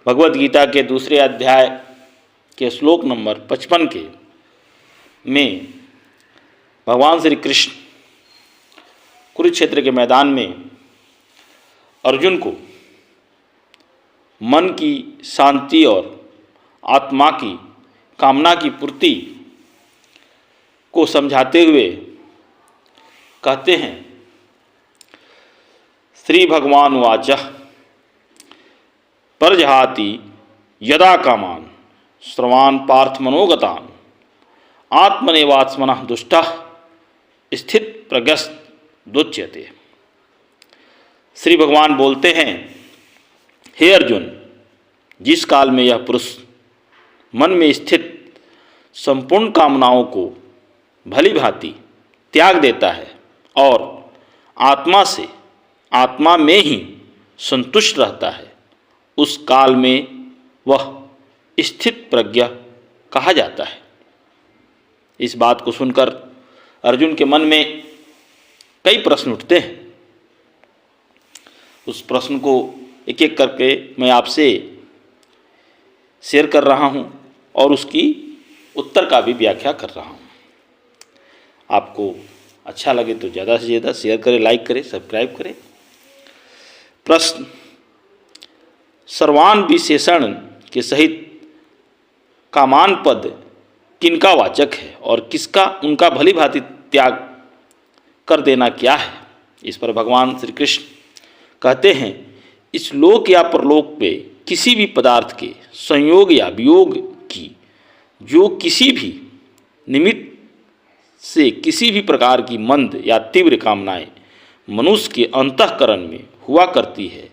भगवद गीता के दूसरे अध्याय के श्लोक नंबर 55 के में भगवान श्री कृष्ण कुरुक्षेत्र के मैदान में अर्जुन को मन की शांति और आत्मा की कामना की पूर्ति को समझाते हुए कहते हैं, श्री भगवान वाच परजहाति यदा कामान श्रवान पार्थ मनोगतान आत्मनेवात्मनः दुष्टः स्थित प्रज्ञस्त दुच्यते। श्री भगवान बोलते हैं, हे अर्जुन, जिस काल में यह पुरुष मन में स्थित संपूर्ण कामनाओं को भली भांति त्याग देता है और आत्मा में ही संतुष्ट रहता है, उस काल में वह स्थित प्रज्ञ कहा जाता है। इस बात को सुनकर अर्जुन के मन में कई प्रश्न उठते हैं। उस प्रश्न को एक एक करके मैं आपसे शेयर कर रहा हूं और उसकी उत्तर का भी व्याख्या कर रहा हूं। आपको अच्छा लगे तो ज़्यादा से ज़्यादा शेयर करें, लाइक करें, सब्सक्राइब करें। प्रश्न, सर्वान विशेषण के सहित कामान पद किनका वाचक है और किसका उनका भली भांति त्याग कर देना क्या है? इस पर भगवान श्री कृष्ण कहते हैं, इस लोक या परलोक पे किसी भी पदार्थ के संयोग या वियोग की जो किसी भी निमित्त से किसी भी प्रकार की मंद या तीव्र कामनाएं मनुष्य के अंतःकरण में हुआ करती है,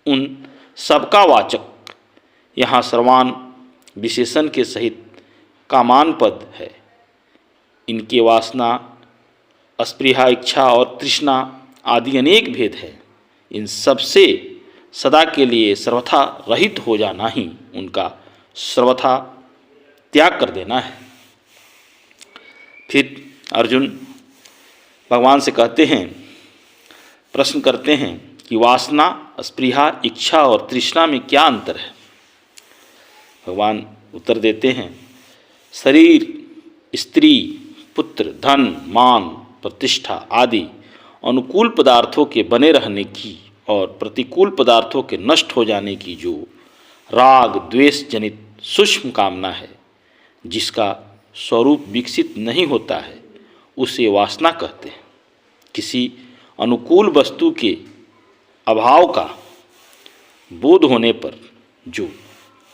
उन सबका वाचक यहाँ सर्वान विशेषण के सहित कामान पद है। इनके वासना, अस्पृहा, इच्छा और तृष्णा आदि अनेक भेद है। इन सब से सदा के लिए सर्वथा रहित हो जाना ही उनका सर्वथा त्याग कर देना है। फिर अर्जुन भगवान से कहते हैं, प्रश्न करते हैं कि वासना, अस्पृहा, इच्छा और तृष्णा में क्या अंतर है? भगवान उत्तर देते हैं, शरीर, स्त्री, पुत्र, धन, मान, प्रतिष्ठा आदि अनुकूल पदार्थों के बने रहने की और प्रतिकूल पदार्थों के नष्ट हो जाने की जो राग द्वेष जनित सूक्ष्म कामना है, जिसका स्वरूप विकसित नहीं होता है, उसे वासना कहते हैं। किसी अनुकूल वस्तु के अभाव का बोध होने पर जो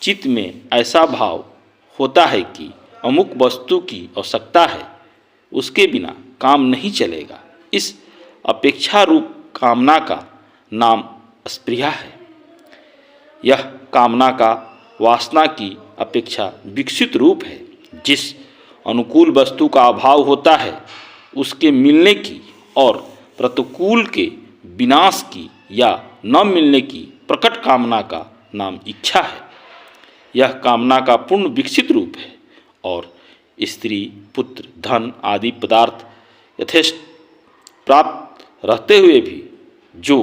चित्त में ऐसा भाव होता है कि अमुक वस्तु की आवश्यकता है, उसके बिना काम नहीं चलेगा, इस अपेक्षा रूप कामना का नाम अस्पृहा है। यह कामना का वासना की अपेक्षा विकसित रूप है। जिस अनुकूल वस्तु का अभाव होता है, उसके मिलने की और प्रतिकूल के विनाश की या न मिलने की प्रकट कामना का नाम इच्छा है। यह कामना का पूर्ण विकसित रूप है और स्त्री, पुत्र, धन आदि पदार्थ यथेष्ट प्राप्त रहते हुए भी जो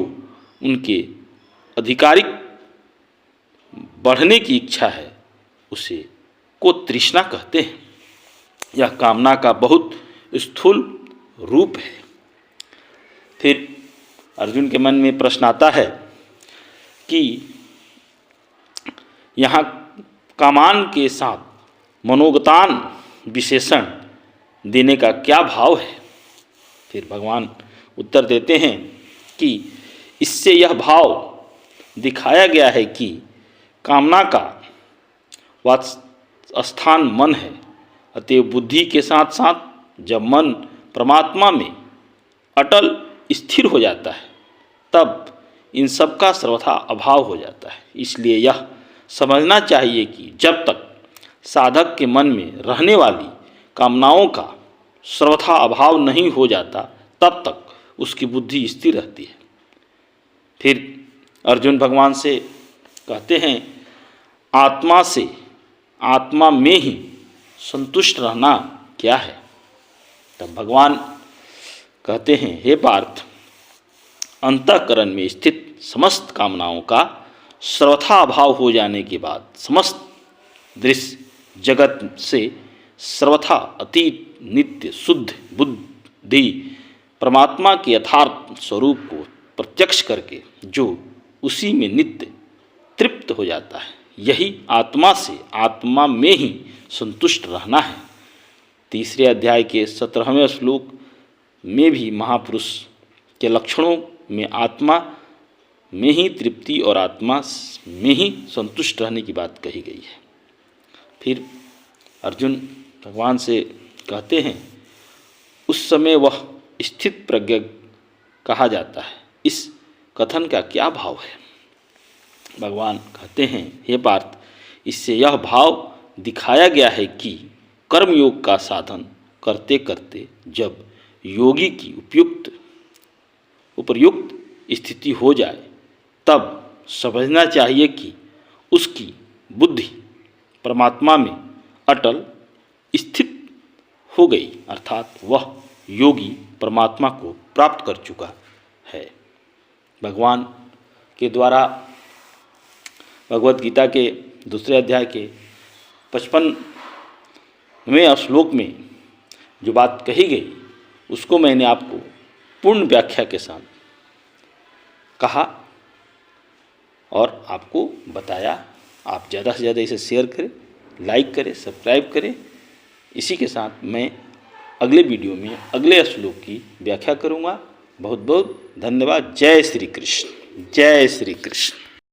उनके आधिकारिक बढ़ने की इच्छा है, उसे को तृष्णा कहते हैं। यह कामना का बहुत स्थूल रूप है। फिर अर्जुन के मन में प्रश्न आता है कि यहाँ कामान के साथ मनोगतान विशेषण देने का क्या भाव है? फिर भगवान उत्तर देते हैं कि इससे यह भाव दिखाया गया है कि कामना का स्थान मन है, अतएव बुद्धि के साथ साथ जब मन परमात्मा में अटल स्थिर हो जाता है, तब इन सब का सर्वथा अभाव हो जाता है। इसलिए यह समझना चाहिए कि जब तक साधक के मन में रहने वाली कामनाओं का सर्वथा अभाव नहीं हो जाता, तब तक उसकी बुद्धि स्थिर रहती है। फिर अर्जुन भगवान से कहते हैं, आत्मा में ही संतुष्ट रहना क्या है? तब भगवान कहते हैं, हे पार्थ, अंतःकरण में स्थित समस्त कामनाओं का सर्वथा अभाव हो जाने के बाद समस्त दृश्य जगत से सर्वथा अतीत नित्य शुद्ध बुद्धि परमात्मा के यथार्थ स्वरूप को प्रत्यक्ष करके जो उसी में नित्य तृप्त हो जाता है, यही आत्मा से आत्मा में ही संतुष्ट रहना है। तीसरे अध्याय के 17वें श्लोक में भी महापुरुष के लक्षणों में आत्मा में ही तृप्ति और आत्मा में ही संतुष्ट रहने की बात कही गई है। फिर अर्जुन भगवान से कहते हैं, उस समय वह स्थित प्रज्ञ कहा जाता है, इस कथन का क्या भाव है? भगवान कहते हैं, हे पार्थ, इससे यह भाव दिखाया गया है कि कर्मयोग का साधन करते करते जब योगी की उपर्युक्त स्थिति हो जाए तब समझना चाहिए कि उसकी बुद्धि परमात्मा में अटल स्थित हो गई, अर्थात वह योगी परमात्मा को प्राप्त कर चुका है। भगवान के द्वारा भगवत गीता के दूसरे अध्याय के 55वें श्लोक में जो बात कही गई उसको मैंने आपको पूर्ण व्याख्या के साथ कहा और आपको बताया। आप ज़्यादा से ज़्यादा इसे शेयर करें, लाइक करें, सब्सक्राइब करें। इसी के साथ मैं अगले वीडियो में अगले श्लोक की व्याख्या करूँगा। बहुत बहुत धन्यवाद। जय श्री कृष्ण, जय श्री कृष्ण।